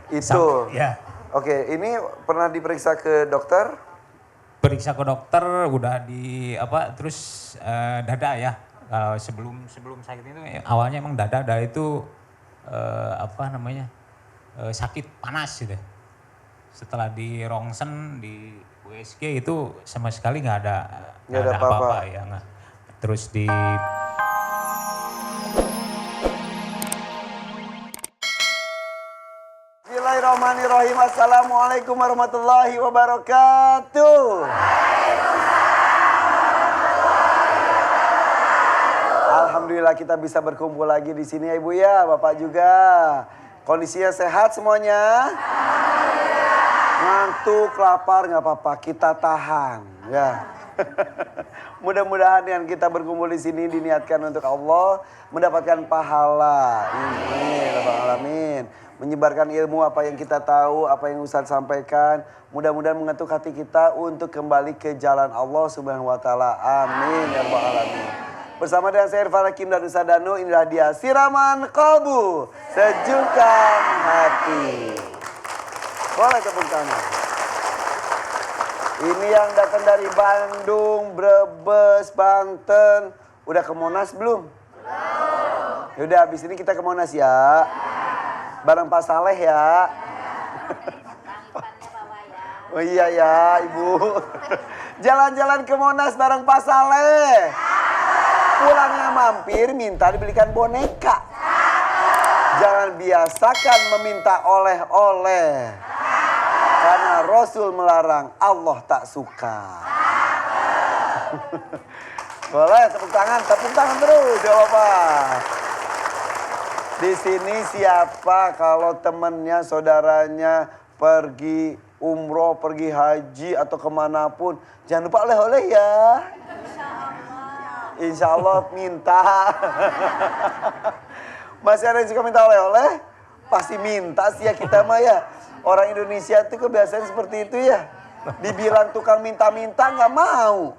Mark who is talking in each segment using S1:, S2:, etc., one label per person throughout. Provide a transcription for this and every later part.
S1: Itu.
S2: Ya.
S1: Oke, ini pernah diperiksa ke dokter?
S2: Periksa ke dokter udah terus dada ya. Sebelum sakit itu awalnya emang dada itu sakit panas gitu. Setelah di rongsen di USG itu sama sekali nggak ada apa-apa ya nggak. Terus di
S1: Bismillahirrahmanirrahim. Assalamualaikum warahmatullahi wabarakatuh. Alhamdulillah kita bisa berkumpul lagi di sini ya Ibu ya, Bapak juga. Kondisinya sehat semuanya? Ngantuk, lapar nggak apa-apa, kita tahan ya. Mudah-mudahan yang kita berkumpul di sini diniatkan untuk Allah, mendapatkan pahala. Amin, Rabbal Alamin. Menyebarkan ilmu apa yang kita tahu, apa yang Ustaz sampaikan. Mudah-mudahan mengetuk hati kita untuk kembali ke jalan Allah Subhanahu wa taala. Amin ya rabbal alamin. Bersama dengan saya Irfan Hakim dan Ustaz Danu, inilah dia Siraman Qalbu, sejukkan hati. Boleh tepuk tangan. Ini yang datang dari Bandung, Brebes, Banten. Udah ke Monas belum? Belum. Yaudah habis ini kita ke Monas ya. Bareng Pak Saleh ya. Oh iya ya Ibu. Jalan-jalan ke Monas bareng Pak Saleh. Pulangnya mampir minta dibelikan boneka. Jangan biasakan meminta oleh-oleh. Karena Rasul melarang, Allah tak suka. Boleh tepuk tangan terus ya Bapak. Di sini siapa kalau temennya, saudaranya pergi umroh, pergi haji atau kemanapun, jangan lupa oleh-oleh ya. Insya Allah minta. Masih ada yang suka minta oleh-oleh? Pasti minta sih ya kita mah ya. Orang Indonesia itu kebiasaan seperti itu ya. Dibilang tukang minta-minta nggak mau.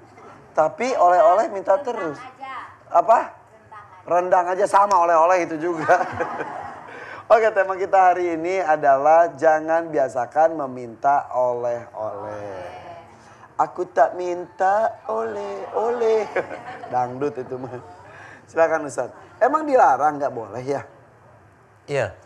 S1: Tapi oleh-oleh minta terus. Apa? Rendang aja sama oleh-oleh itu juga. Oke, tema kita hari ini adalah jangan biasakan meminta oleh-oleh. Aku tak minta oleh-oleh. Dangdut itu mah. Silakan Ustaz. Emang dilarang nggak boleh ya?
S3: Iya.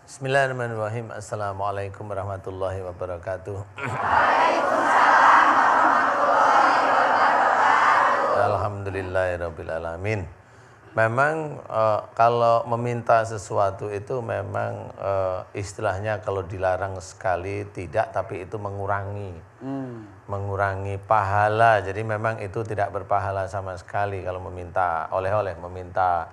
S3: Bismillahirrahmanirrahim. Assalamualaikum warahmatullahi wabarakatuh.
S4: Waalaikumsalam warahmatullahi wabarakatuh.
S3: Alhamdulillahirabbil alamin. Memang kalau meminta sesuatu itu memang istilahnya kalau dilarang sekali tidak, tapi itu mengurangi pahala. Jadi memang itu tidak berpahala sama sekali kalau meminta oleh-oleh, meminta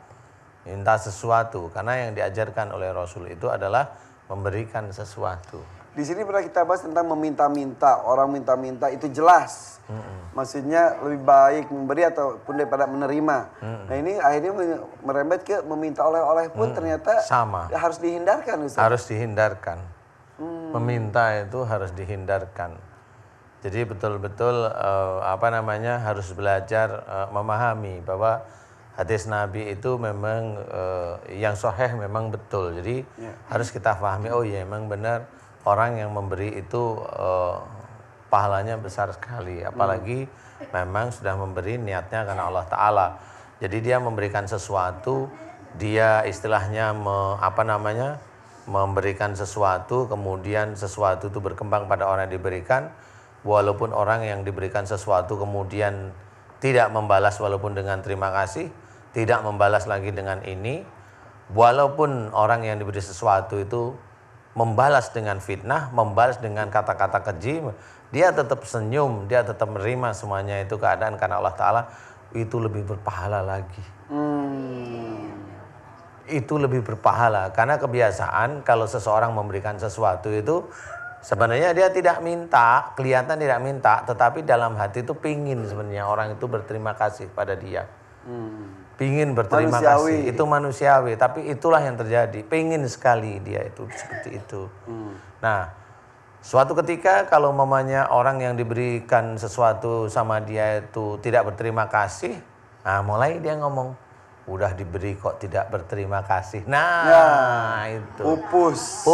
S3: sesuatu. Karena yang diajarkan oleh Rasul itu adalah memberikan sesuatu.
S1: Di sini pernah kita bahas tentang meminta-minta. Orang minta-minta itu jelas. Maksudnya lebih baik memberi ataupun daripada menerima. Nah ini akhirnya merembet ke meminta oleh-oleh pun ternyata
S3: sama.
S1: Harus dihindarkan Ustaz.
S3: Harus dihindarkan. Meminta itu harus dihindarkan. Jadi betul-betul harus belajar memahami bahwa hadis Nabi itu memang yang sahih memang betul. Jadi harus kita pahami, oh iya memang benar orang yang memberi itu pahalanya besar sekali. Apalagi memang sudah memberi niatnya karena Allah Ta'ala. Jadi dia memberikan sesuatu, dia istilahnya memberikan sesuatu, kemudian sesuatu itu berkembang pada orang yang diberikan. Walaupun orang yang diberikan sesuatu kemudian tidak membalas walaupun dengan terima kasih, tidak membalas lagi dengan ini. Walaupun orang yang diberi sesuatu itu membalas dengan fitnah, membalas dengan kata-kata keji, dia tetap senyum, dia tetap menerima semuanya itu keadaan karena Allah Ta'ala, itu lebih berpahala lagi. Itu lebih berpahala, karena kebiasaan kalau seseorang memberikan sesuatu itu sebenarnya dia tidak minta, kelihatan tidak minta, tetapi dalam hati itu pingin sebenarnya orang itu berterima kasih pada dia. Pingin berterima kasih, itu manusiawi, tapi itulah yang terjadi, pingin sekali dia itu seperti itu. Nah, suatu ketika kalau mamanya orang yang diberikan sesuatu sama dia itu tidak berterima kasih, nah mulai dia ngomong, udah diberi kok tidak berterima kasih. Nah, itu. Pupus.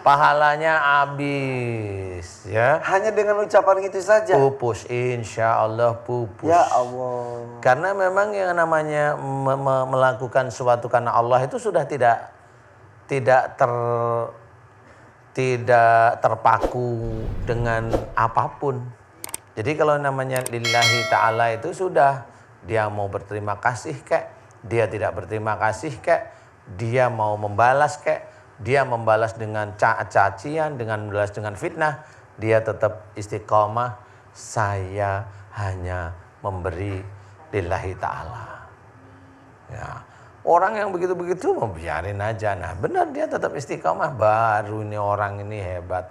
S3: Pahalanya habis, ya.
S1: Hanya dengan ucapan itu saja.
S3: Pupus, insya Allah pupus.
S1: Ya Allah.
S3: Karena memang yang namanya melakukan sesuatu karena Allah itu sudah tidak terpaku dengan apapun. Jadi kalau namanya lillahi ta'ala itu sudah, dia mau berterima kasih kek, dia tidak berterima kasih kek, dia mau membalas kek, dia membalas dengan cacian, dengan membalas dengan fitnah, dia tetap istiqomah, saya hanya memberi lillahi ta'ala. Ya. Orang yang begitu-begitu mau biarin aja. Nah benar dia tetap istiqomah, baru ini orang ini hebat.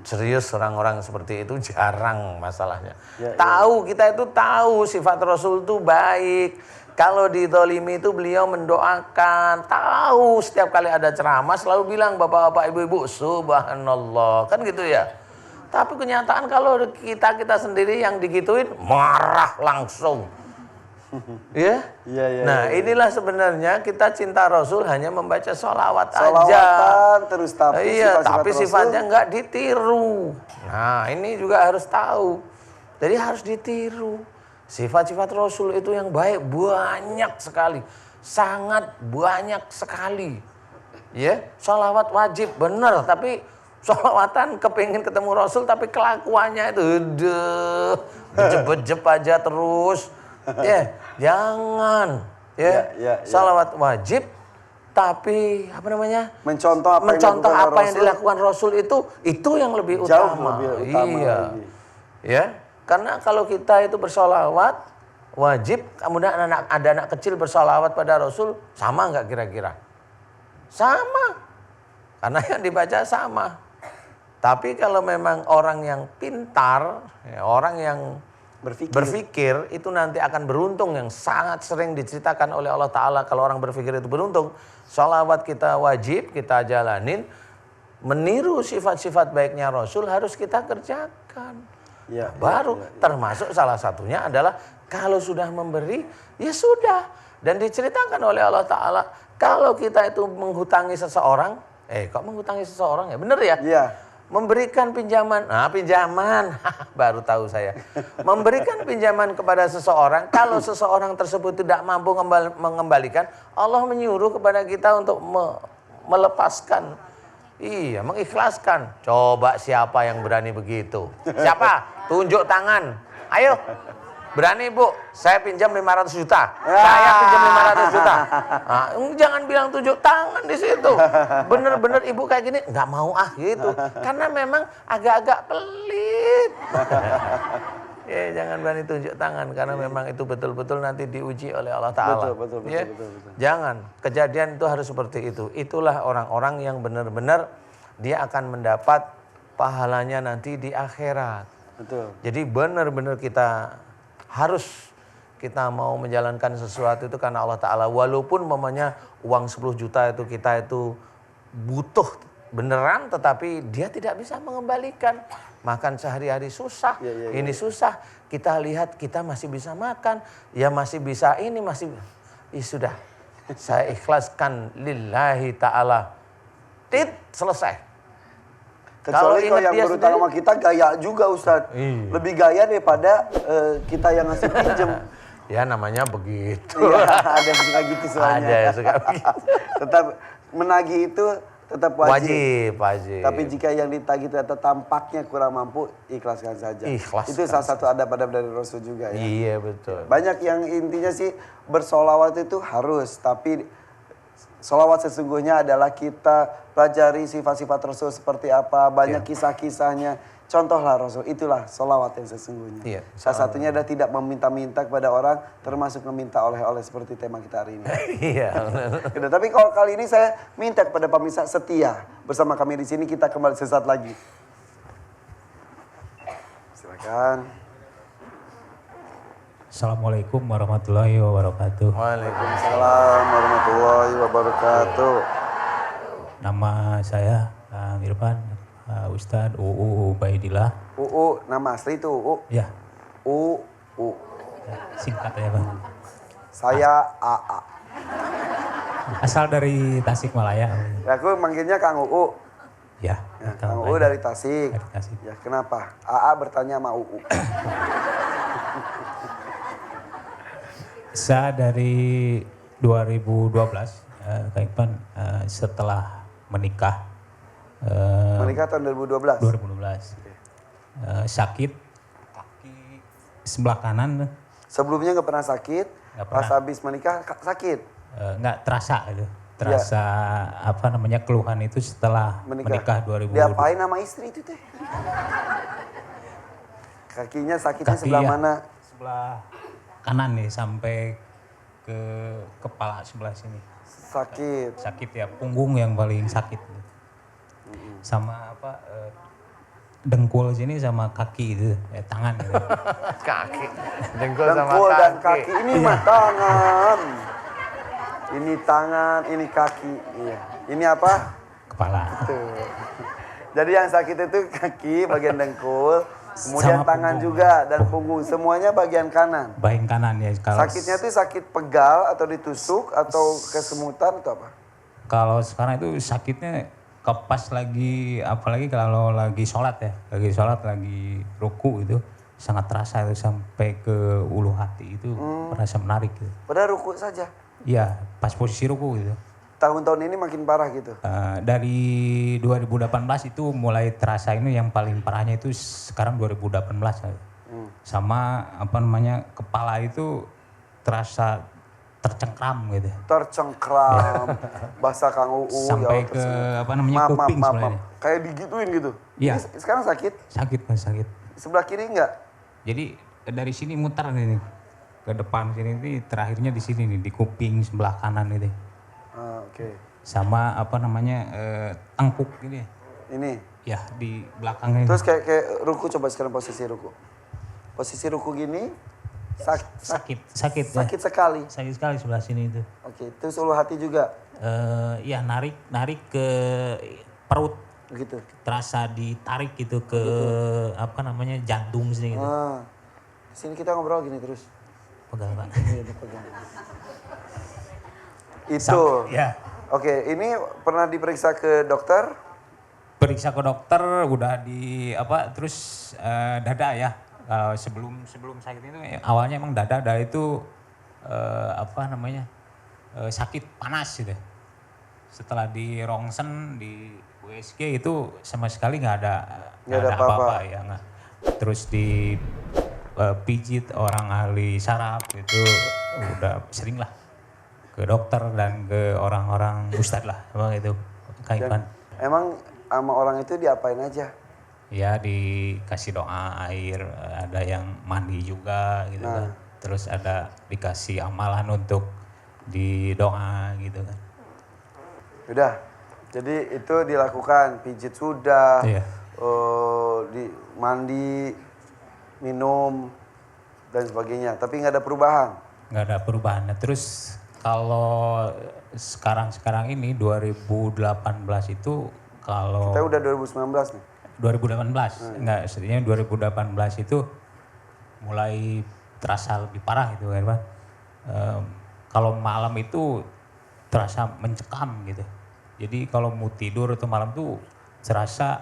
S3: Serius orang-orang seperti itu jarang masalahnya. Tahu, kita itu tahu sifat Rasul itu baik. Kalau didolimi itu beliau mendoakan. Tahu setiap kali ada ceramah selalu bilang bapak-bapak ibu-ibu subhanallah. Kan gitu ya. Tapi kenyataan kalau kita sendiri yang digituin marah langsung. Ya? Nah inilah sebenarnya kita cinta Rasul hanya membaca sholawat aja.
S1: Sholawatan terus
S3: tapi sifatnya nggak ditiru. Nah ini juga harus tahu. Jadi harus ditiru. Sifat-sifat Rasul itu yang baik banyak sekali. Sangat banyak sekali. Ya, sholawat wajib benar. Tapi sholawatan kepingin ketemu Rasul tapi kelakuannya itu bejep-bejep aja terus. Ya, jangan. Ya, sholawat wajib tapi apa namanya?
S1: Mencontoh
S3: apa yang dilakukan Rasul itu yang lebih utama.
S1: Jauh lebih utama lagi.
S3: Ya. Karena kalau kita itu bersolawat wajib, kemudian ada anak kecil bersolawat pada Rasul, sama nggak kira-kira? Sama. Karena yang dibaca sama. Tapi kalau memang orang yang pintar, ya, orang yang berpikir itu nanti akan beruntung, yang sangat sering diceritakan oleh Allah Ta'ala kalau orang berpikir itu beruntung. Sholawat kita wajib, kita jalanin. Meniru sifat-sifat baiknya Rasul harus kita kerjakan. Termasuk salah satunya adalah kalau sudah memberi, ya sudah. Dan diceritakan oleh Allah Ta'ala, kalau kita itu menghutangi seseorang, kok menghutangi seseorang ya? Bener ya?
S1: Iya.
S3: Memberikan pinjaman, pinjaman, baru tahu saya. Memberikan pinjaman kepada seseorang, kalau seseorang tersebut tidak mampu mengembalikan, Allah menyuruh kepada kita untuk melepaskan. Iya, mengikhlaskan. Coba siapa yang berani begitu? Siapa? Tunjuk tangan. Ayo. Berani Bu, saya pinjam 500 juta. Saya pinjam 500 juta. Nah, jangan bilang tunjuk tangan di situ. Bener-bener Ibu kayak gini, nggak mau gitu. Karena memang agak-agak pelit. Ya, jangan berani tunjuk tangan karena memang itu betul-betul nanti diuji oleh Allah Ta'ala. Betul. Jangan, kejadian itu harus seperti itu. Itulah orang-orang yang benar-benar dia akan mendapat pahalanya nanti di akhirat.
S1: Betul.
S3: Jadi benar-benar kita mau menjalankan sesuatu itu karena Allah Ta'ala. Walaupun mamanya uang 10 juta itu kita itu butuh beneran, tetapi dia tidak bisa mengembalikan. Makan sehari-hari susah, ini susah. Kita lihat kita masih bisa makan, ya masih bisa ini, sudah. Saya ikhlaskan lillahi ta'ala. Selesai.
S1: Kecuali kalau yang berutang sama kita gaya juga Ustadz. Lebih gaya daripada kita yang ngasih pinjem.
S3: Ya namanya begitu.
S1: Ada yang suka gitu soalnya.
S3: Ada yang suka begitu.
S1: Tetap menagih itu tetap wajib. Tapi jika yang ditagih ternyata tampaknya kurang mampu, ikhlaskan saja. Itu salah satu adab-adab dari Rasul juga ya.
S3: Iya betul.
S1: Banyak yang intinya sih bersolawat itu harus, tapi solawat sesungguhnya adalah kita pelajari sifat-sifat Rasul seperti apa, banyak kisah-kisahnya. Contohlah Rasul, itulah solawat yang sesungguhnya.
S3: Iya,
S1: salah satunya adalah tidak meminta-minta kepada orang, termasuk meminta oleh-oleh seperti tema kita hari ini.
S3: Iya.
S1: Tapi kalau kali ini saya minta kepada pemirsa setia bersama kami di sini, kita kembali sesaat lagi. Silakan.
S2: Assalamualaikum warahmatullahi wabarakatuh.
S1: Waalaikumsalam warahmatullahi wabarakatuh.
S2: Nama saya Irfan, Ustadz UU Ubaidillah.
S1: UU, nama asli itu UU?
S2: Ya.
S1: UU.
S2: Ya, singkat ya Pak.
S1: Saya AA.
S2: Asal dari Tasikmalaya.
S1: Ya, aku manggilnya Kang UU.
S2: Ya,
S1: Ya, Kang UU dari Tasik.
S2: Dari Tasik.
S1: Ya, kenapa? AA bertanya sama UU.
S2: Saya dari 2012, Kak Ipan, setelah menikah.
S1: Menikah tahun 2012.
S2: 2012. Sakit kaki sebelah kanan.
S1: Sebelumnya nggak pernah sakit.
S2: Nggak
S1: Pas
S2: pernah.
S1: habis menikah sakit.
S2: Nggak terasa gitu. Terasa apa namanya keluhan itu setelah menikah 2000.
S1: Diapain sama istri itu teh? Kakinya sakitnya
S2: Kaki
S1: sebelah
S2: ya.
S1: mana?
S2: Sebelah kanan nih sampai ke kepala sebelah sini.
S1: Sakit.
S2: Sakit ya, punggung yang paling sakit. Sama apa dengkul sini sama kaki itu, tangan gitu.
S3: Kaki. Dengkul sama
S1: Dengkul
S3: kaki.
S1: dan kaki. Ini mah tangan. Ini tangan, ini kaki. Iya. Ini apa?
S2: Kepala.
S1: Tuh. Jadi yang sakit itu kaki, bagian dengkul, kemudian
S2: Sama
S1: tangan
S2: punggung.
S1: juga dan punggung. Semuanya bagian kanan.
S2: Bagian kanan ya. Kalau
S1: Sakitnya tuh sakit pegal atau ditusuk atau kesemutan atau apa?
S2: kalau sekarang itu sakitnya pas lagi, apalagi kalau lagi sholat ya, lagi ruku itu sangat terasa itu sampai ke ulu hati itu merasa menarik gitu.
S1: Padahal ruku saja.
S2: Iya, pas posisi ruku gitu.
S1: Tahun-tahun ini makin parah gitu.
S2: Dari 2018 itu mulai terasa ini yang paling parahnya itu sekarang 2018 ya. Sama apa namanya kepala itu terasa tercengkram gitu.
S1: Tercengkram, bahasa Kang UU.
S2: Sampai ke apa namanya kuping sebenarnya.
S1: Kayak digituin gitu.
S2: Iya.
S1: Ini sekarang sakit?
S2: Sakit mas, sakit.
S1: Sebelah kiri enggak?
S2: Jadi dari sini muter nih ke depan sini nih terakhirnya di sini nih di kuping sebelah kanan itu.
S1: Oke.
S2: Sama apa namanya tengkuk ini.
S1: Ini.
S2: Ya di belakangnya.
S1: Terus kayak ruku, coba sekarang posisi ruku. Posisi ruku gini
S2: sakit ya.
S1: sakit sekali.
S2: Sakit sekali sebelah sini itu.
S1: Oke, terus ulu hati juga
S2: Ya narik ke perut,
S1: gitu.
S2: terasa ditarik gitu ke apa namanya jantung sini gitu.
S1: Sini kita ngobrol gini terus.
S2: Pegang Pak.
S1: Iya, dipegang. Itu.
S2: Ya.
S1: Oke, ini pernah diperiksa ke dokter?
S2: Periksa ke dokter udah di apa terus dada ya. Kalau sebelum sakit itu awalnya emang dada itu apa namanya sakit panas gitu. Setelah di rongsen di USG itu sama sekali nggak ada apa-apa ya nggak. Terus di pijit orang ahli saraf itu udah sering lah ke dokter dan ke orang-orang ustadz lah emang itu Kak Ipan.
S1: Emang sama orang itu diapain aja?
S2: Ya dikasih doa air, ada yang mandi juga gitu kan. Terus ada dikasih amalan untuk di doa gitu kan.
S1: Udah, jadi itu dilakukan, pijit sudah,
S2: Iya.
S1: di mandi, minum, dan sebagainya. Tapi nggak ada perubahan.
S2: Nggak ada perubahan. Nah, terus kalau sekarang ini 2018 itu kalau
S1: Kita udah 2019 nih.
S2: 2018 enggak setidaknya 2018 itu mulai terasa lebih parah gitu kan Pak. Kalau malam itu terasa mencekam gitu. Jadi kalau mau tidur atau malam tuh terasa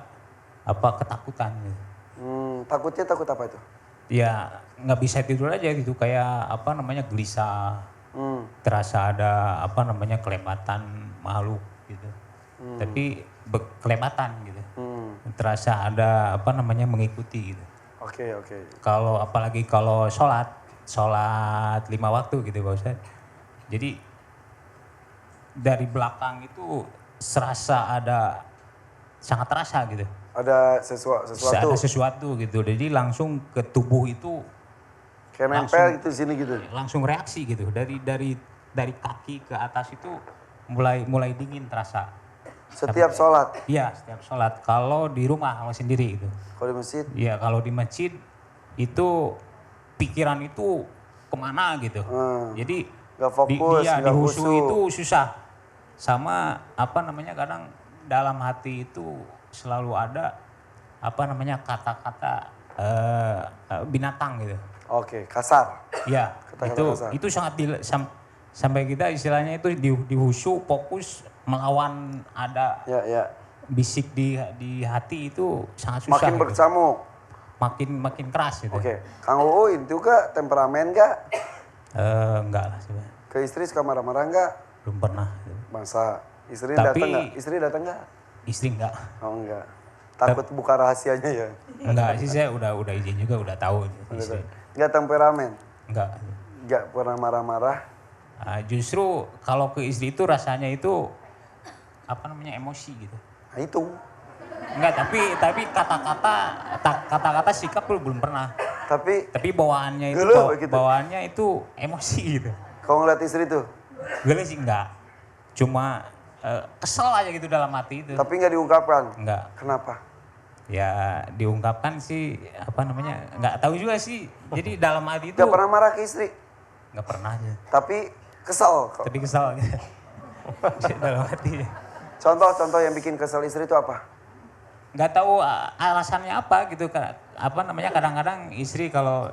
S2: apa ketakutan gitu.
S1: Takutnya takut apa itu?
S2: Ya nggak bisa tidur aja gitu kayak apa namanya gelisah. Terasa ada apa namanya kelebatan makhluk gitu. Tapi kelebatan gitu. Terasa ada apa namanya mengikuti gitu.
S1: Oke.
S2: Kalau apalagi kalau sholat 5 waktu gitu Pak Ustadz. Jadi dari belakang itu sangat terasa gitu.
S1: Ada sesuatu.
S2: Ada sesuatu gitu. Jadi langsung ke tubuh itu
S1: Kayak nempel gitu sini gitu.
S2: langsung reaksi gitu. Dari kaki ke atas itu mulai dingin terasa.
S1: Setiap sholat.
S2: Iya, setiap sholat. Kalau di rumah kalau sendiri gitu.
S1: Kalau di masjid,
S2: Iya, kalau di masjid itu pikiran itu kemana gitu. Jadi
S1: nggak fokus,
S2: di
S1: nggak
S2: husu
S1: khusyuk.
S2: itu susah. Sama apa namanya kadang dalam hati itu selalu ada apa namanya kata-kata binatang gitu.
S1: Oke, kasar.
S2: Iya, Itu sangat sampai kita istilahnya itu di husu fokus melawan ada
S1: Ya.
S2: bisik di hati itu sangat susah.
S1: Makin
S2: gitu.
S1: berkecamuk.
S2: Makin keras gitu.
S1: Oke. Kang Uu itu kah temperamen kah?
S2: Enggak lah sebenarnya.
S1: Ke istri suka marah-marah nggak?
S2: Belum pernah. Gitu.
S1: Masa istri
S2: Tapi-
S1: datang nggak? Istri datang nggak?
S2: Istri enggak.
S1: Oh enggak. Takut buka rahasianya ya.
S2: Enggak sih, saya udah izin juga, udah tahu istri.
S1: Enggak temperamen.
S2: Enggak.
S1: Enggak pernah marah-marah.
S2: Justru kalau ke istri itu rasanya itu apa namanya emosi gitu.
S1: Nah itu.
S2: Enggak, tapi kata-kata sikap belum pernah.
S1: Tapi
S2: Tapi bawaannya itu
S1: Geluh gitu.
S2: bawaannya itu emosi gitu.
S1: kalau ngeliat istri tuh,
S2: Gele sih enggak. Cuma kesel aja gitu dalam hati itu.
S1: tapi nggak diungkapkan.
S2: Enggak.
S1: Kenapa?
S2: Ya diungkapkan sih apa namanya? Enggak tahu juga sih. Jadi dalam hati itu
S1: Nggak pernah marah ke istri,
S2: enggak pernah aja.
S1: tapi kesel.
S2: Tapi kesel aja. Dalam hati.
S1: Contoh-contoh yang bikin kesel istri itu apa?
S2: Nggak tahu alasannya apa gitu, apa namanya, kadang-kadang istri kalau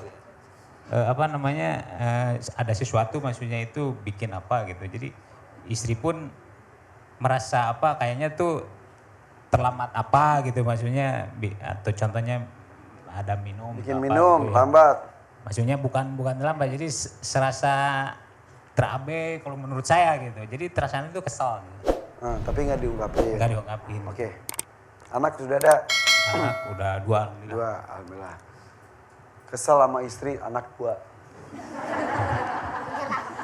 S2: ada sesuatu maksudnya itu bikin apa gitu, jadi istri pun merasa apa kayaknya tuh terlambat apa gitu maksudnya, atau contohnya ada minum
S1: Bikin
S2: apa
S1: minum,
S2: gitu ya.
S1: lambat.
S2: Maksudnya bukan terlambat, jadi serasa terabe kalau menurut saya gitu, jadi terasa itu kesal gitu.
S1: Nah, tapi nggak diungkapin.
S2: Nggak diungkapin.
S1: Oke. Anak sudah ada?
S2: Anak udah 2 alhamdulillah.
S1: 2, alhamdulillah. Kesel sama istri, anak 2.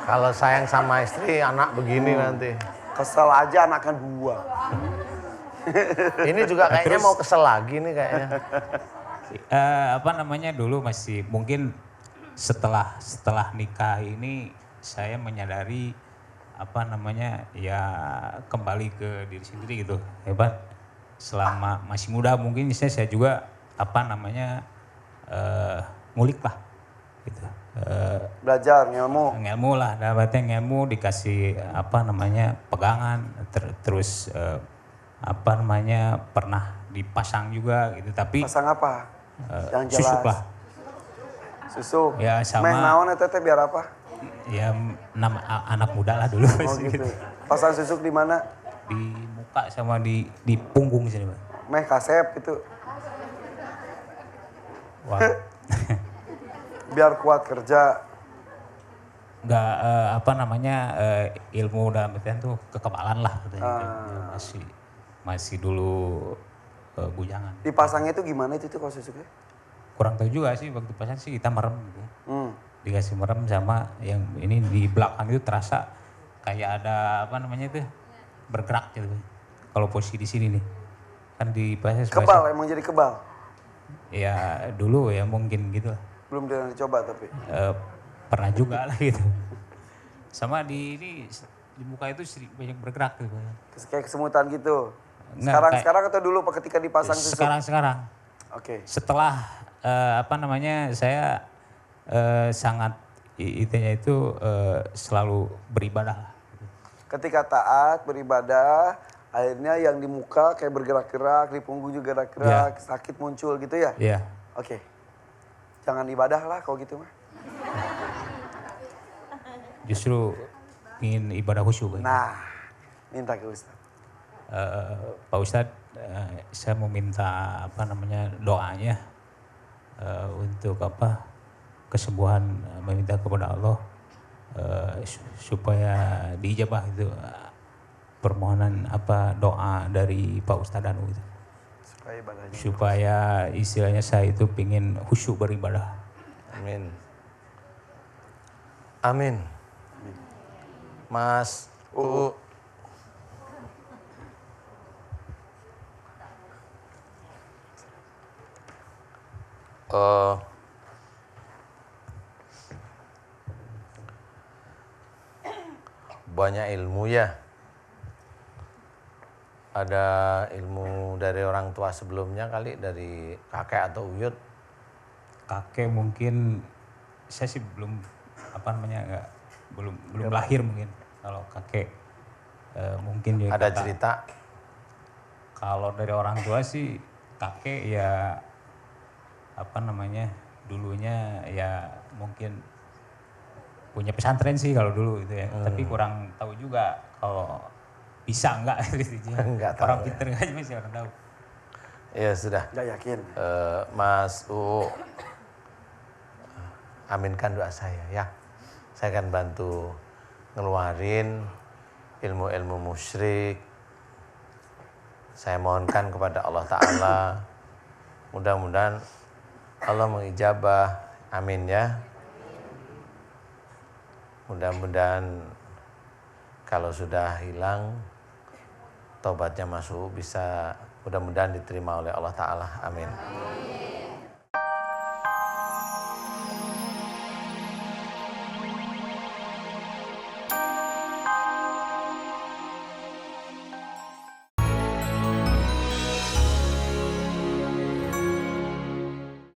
S3: Kalau sayang sama istri, anak begini nanti.
S1: Kesel aja anaknya 2.
S3: Ini juga kayaknya mau kesel lagi nih kayaknya.
S2: Dulu masih mungkin setelah nikah ini saya menyadari ya kembali ke diri sendiri gitu, hebat. Selama masih muda mungkin saya juga ngulik lah gitu.
S1: Belajar, ngilmu.
S2: Ngelmu lah, dalam artian ngelmu dikasih pegangan, terus pernah dipasang juga gitu, tapi
S1: Pasang apa? Yang jelas.
S2: susuk lah.
S1: Susuk.
S2: Ya, sama-
S1: Meh naon eta teh biar apa?
S2: Ya anak muda lah dulu.
S1: Oh gitu. Pasang susuk di mana?
S2: Di muka sama di punggung sini, Pak.
S1: Meh kasep gitu.
S2: Wah.
S1: Biar kuat kerja.
S2: Enggak ilmu dalam artian tuh kekebalan lah katanya gitu. Ya, masih dulu bujangan.
S1: Dipasangnya itu gimana itu tuh kalau susuknya?
S2: Kurang tahu juga sih, waktu pasang sih kita merem gitu.
S1: Hmm.
S2: Dikasih merem sama yang ini di belakang itu terasa kayak ada bergerak gitu. Kalau posisi di sini nih. Kan di pasang
S1: Kebal, emang jadi kebal.
S2: Ya dulu ya mungkin gitu lah.
S1: Belum pernah dicoba tapi.
S2: Pernah juga lah gitu. Sama di muka itu banyak bergerak gitu.
S1: Kayak kesemutan gitu.
S2: Nggak,
S1: Sekarang atau dulu ketika dipasang susuk?
S2: Sekarang.
S1: Oke.
S2: Setelah saya sangat itu selalu beribadah lah.
S1: Ketika taat, beribadah, akhirnya yang di muka kayak bergerak-gerak, di punggung juga gerak-gerak, sakit muncul gitu ya?
S2: Iya.
S1: Oke. Jangan ibadah lah kalau gitu mah.
S2: Justru ingin ibadah khusyuk.
S1: Nah, minta ke Ustaz.
S2: Pak Ustadz, saya mau minta doanya untuk kesembuhan, meminta kepada Allah supaya diijabah itu permohonan doa dari Pak Ustadz Danu itu.
S1: Supaya ibadahnya.
S2: Supaya istilahnya saya itu pingin khusyuk beribadah.
S3: Amin. Amin. Mas U. Banyak ilmu ya. Ada ilmu dari orang tua sebelumnya kali, dari kakek atau uyut.
S2: Kakek mungkin saya sih belum belum lahir mungkin. Kalau kakek mungkin juga
S3: Ada cerita.
S2: Kalau dari orang tua sih kakek ya dulunya ya mungkin punya pesantren sih kalau dulu gitu ya. Tapi kurang tahu juga kalau bisa enggak gitu.
S3: Enggak tahu
S2: Orang
S3: ya.
S2: pinter aja sih orang tahu.
S3: Ya sudah.
S1: Nggak yakin.
S3: Mas UU, aminkan doa saya ya. Saya akan bantu ngeluarin ilmu-ilmu musyrik. Saya mohonkan kepada Allah Ta'ala. Mudah-mudahan Allah mengijabah. Amin ya. Mudah-mudahan kalau sudah hilang, tobatnya Mas UU bisa mudah-mudahan diterima oleh Allah Ta'ala. Amin.